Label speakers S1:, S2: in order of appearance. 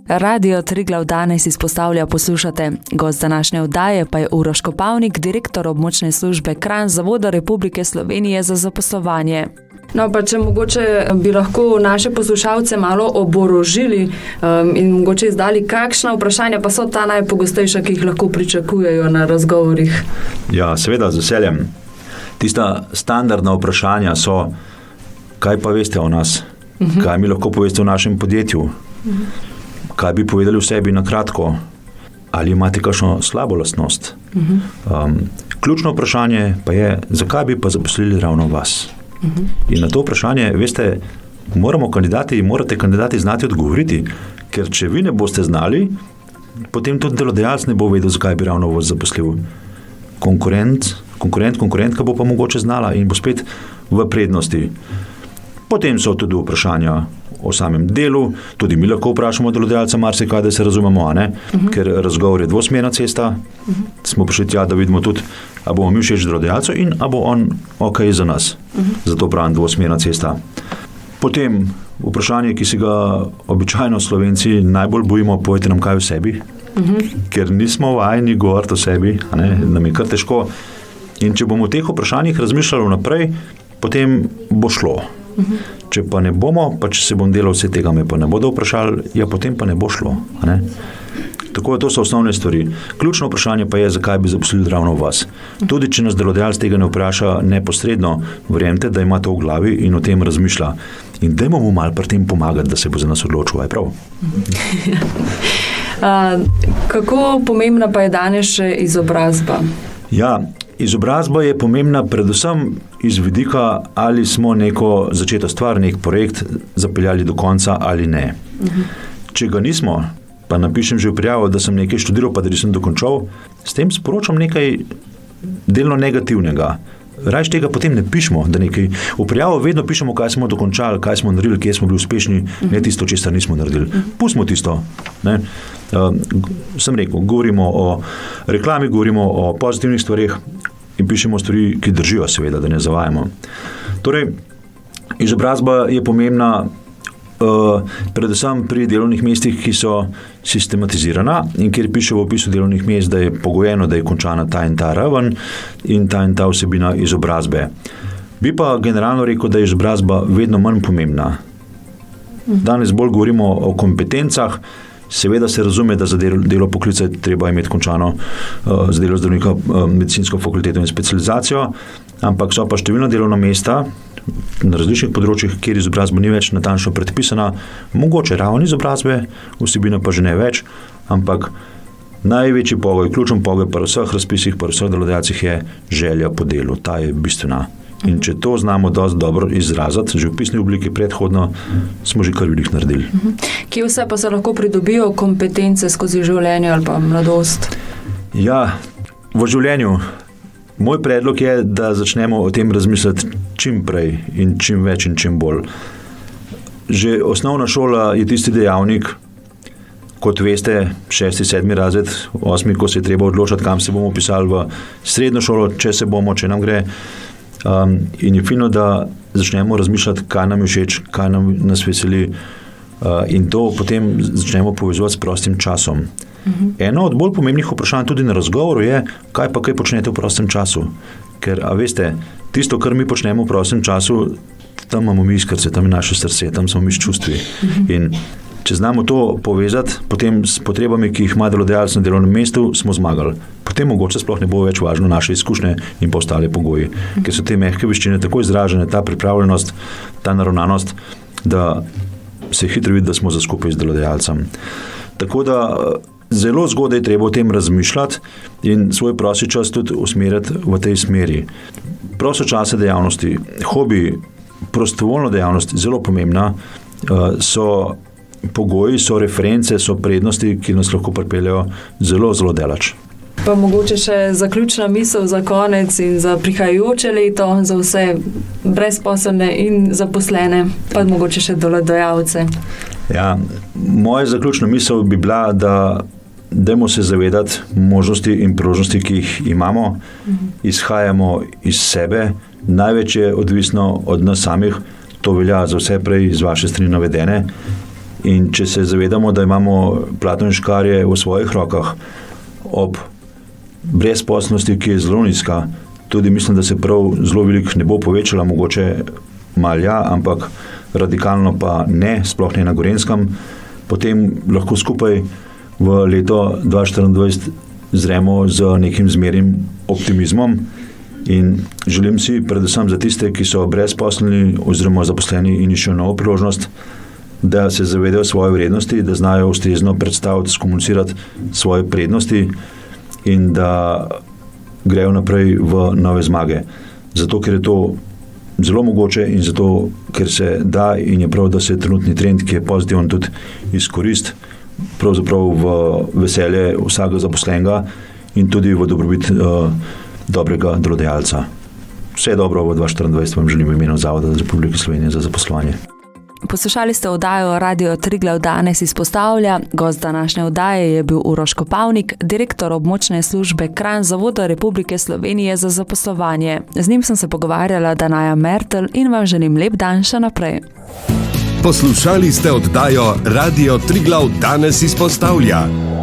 S1: Radio Triglav danes izpostavlja poslušate. Gost današnje oddaje pa je Uroš Kopavnik, direktor območne službe Kranj Zavoda Republike Slovenije za zaposlovanje. No, pa če mogoče bi lahko naše poslušalce malo oborožili in mogoče izdali, kakšna vprašanja pa so ta najpogostejša, ki jih lahko pričakujejo na razgovorih?
S2: Ja, seveda, z veseljem. Tista standardna vprašanja so, kaj pa veste o nas? Kaj mi lahko poveste o našem podjetju? Kaj bi povedali o sebi na kratko? Ali imate kakšno slabo lastnost? Ključno vprašanje pa je, zakaj bi pa zaposlili ravno vas? In na to vprašanje, veste, morate kandidati znati odgovoriti, ker če vi ne boste znali, potem tudi delodajalec ne bo vedel, zakaj bi ravno vas zaposlil. Konkurentka bo pa mogoče znala in bo spet v prednosti. Potem so tudi vprašanja o samem delu, tudi mi lahko vprašamo delodajalca marsikaj, da se razumemo, ker razgovor je dvosmerna cesta, smo prišli tja, da vidimo tudi, a bomo mi všeč delodajalcu in a bo on ok za nas. Zato pravim dvosmerna cesta. Potem vprašanje, ki si ga običajno Slovenci najbolj bojimo, povejte nam kaj o sebi, ker nismo vajeni govoriti o sebi, nam je kar težko. In če bomo o teh vprašanjih razmišljali naprej, potem bo šlo. Če pa ne bomo, pa če se bom delal vse tega, me pa ne bodo vprašali, ja, potem pa ne bo šlo. Tako da to so osnovne stvari. Ključno vprašanje pa je, zakaj bi zaposlili ravno vas. Tudi če nas delodajalec tega ne vpraša neposredno, verjemite, da ima to v glavi in o tem razmišlja. In dajmo mu malo pri tem pomagati, da se bo za nas odločil, je prav.
S1: Kako pomembna pa je danes še izobrazba?
S2: Ja, izobrazba je pomembna predvsem iz vidika, ali smo neko začeto stvar, nek projekt zapeljali do konca ali ne. Če ga nismo, pa napišem že v prijavo, da sem nekaj študiral, pa da nisem dokončal, s tem sporočam nekaj delno negativnega. Rajš tega potem ne pišemo, da nekaj. V prijavo vedno pišemo, kaj smo dokončali, kaj smo naredili, kje smo bili uspešni, ne tisto, česar nismo naredili. Pustimo tisto. Sem rekel, govorimo o reklami, govorimo o pozitivnih stvarih in pišemo stvari, ki držijo, seveda, da ne zavajamo. Torej, izobrazba je pomembna predvsem pri delovnih mestih, ki so sistematizirana in kjer piše v opisu delovnih mest, da je pogojeno, da je končana ta in ta raven in ta vsebina izobrazbe. Bi pa generalno rekel, da je izobrazba vedno manj pomembna. Danes bolj govorimo o kompetencah, seveda se razume, da za delo poklica treba imeti končano za delo zdravnika medicinsko fakulteto in specializacijo, ampak so pa številna delovna mesta na različnih področjih, kjer izobrazba ni več natančno predpisana, mogoče ravno izobrazbe, vsebina pa že ne več, ampak največji pogoj, ključen pogoj pri vseh razpisih, pri vseh delodajalcih je želja po delu, ta je bistvena. In če to znamo dosti dobro izraziti, že v pisni obliki predhodno, smo že kar veliko naredili.
S1: Kje vse pa se lahko pridobijo kompetence skozi življenje ali pa mladost?
S2: Ja, v življenju. Moj predlog je, da začnemo o tem razmisliti čim prej in čim več in čim bolj. Že osnovna šola je tisti dejavnik, kot veste, 6., 7. razred, 8., ko se je treba odločiti, kam se bomo pisali v srednjo šolo, če se bomo, če nam gre. In je fino, da začnemo razmišljati, kaj nam je všeč, kaj nas veseli in to potem začnemo povezovati s prostim časom. Eno od bolj pomembnih vprašanj tudi na razgovoru je, kaj počnete v prostem času. Ker, a veste, tisto, kar mi počnemo v prostem času, tam imamo mi iskrce, tam je naše srce, tam smo mi s čustvi. In če znamo to povezati, potem s potrebami, ki jih ima delodajalec na delovnem mestu, smo zmagali. Potem mogoče sploh ne bo več važno naše izkušnje in pa ostale pogoji. Ker so te mehke veščine tako izražene, ta pripravljenost, ta naravnanost, da se hitro vidi, da smo za skupaj z delodajalcem. Tako da zelo zgodaj treba o tem razmišljati in svoj prosti čas tudi usmeriti v tej smeri. Prostočasne dejavnosti, hobi, prostovoljna dejavnost, zelo pomembna, so pogoji, so reference, so prednosti, ki nas lahko pripeljejo zelo, zelo daleč.
S1: Pa mogoče še zaključna misel za konec in za prihajajoče leto, za vse brezposelne in zaposlene, pa mogoče še delodajalce.
S2: Ja, moja zaključna misel bi bila, da dajmo se zavedati možnosti in priložnosti, ki jih imamo, izhajamo iz sebe, največ je odvisno od nas samih, to velja za vse prej iz vaše strani navedene, In če se zavedamo, da imamo Plato in škarje v svojih rokah, ob brezposelnosti, ki je zelo nizka, tudi mislim, da se prav zelo veliko ne bo povečala, mogoče malo ja, ampak radikalno pa ne, sploh ne na Gorenjskem, potem lahko skupaj v leto 2024 zremo z nekim zmernim optimizmom in želim si predvsem za tiste, ki so brezposelni oziroma zaposleni in iščejo novo priložnost, da se zavedajo svoje vrednosti, da znajo ustrezno predstaviti, skomunicirati svoje prednosti in da grejo naprej v nove zmage. Zato, ker je to zelo mogoče in zato, ker se da in je prav, da se trenutni trend, ki je pozitiven, tudi izkoristi pravzaprav v veselje vsakega zaposlenega in tudi v dobrobit dobrega delodajalca. Vse dobro v 2024 vam želim v imenu Zavoda Republike Slovenije za zaposlovanje.
S1: Poslušali ste oddajo Radio Triglav danes izpostavlja. Gost današnje oddaje je bil Uroš Kopavnik, direktor območne službe Kranj Zavoda Republike Slovenije za zaposlovanje. Z njim sem se pogovarjala Danaja Mertelj in vam želim lep dan še naprej.
S3: Poslušali ste oddajo Radio Triglav danes izpostavlja.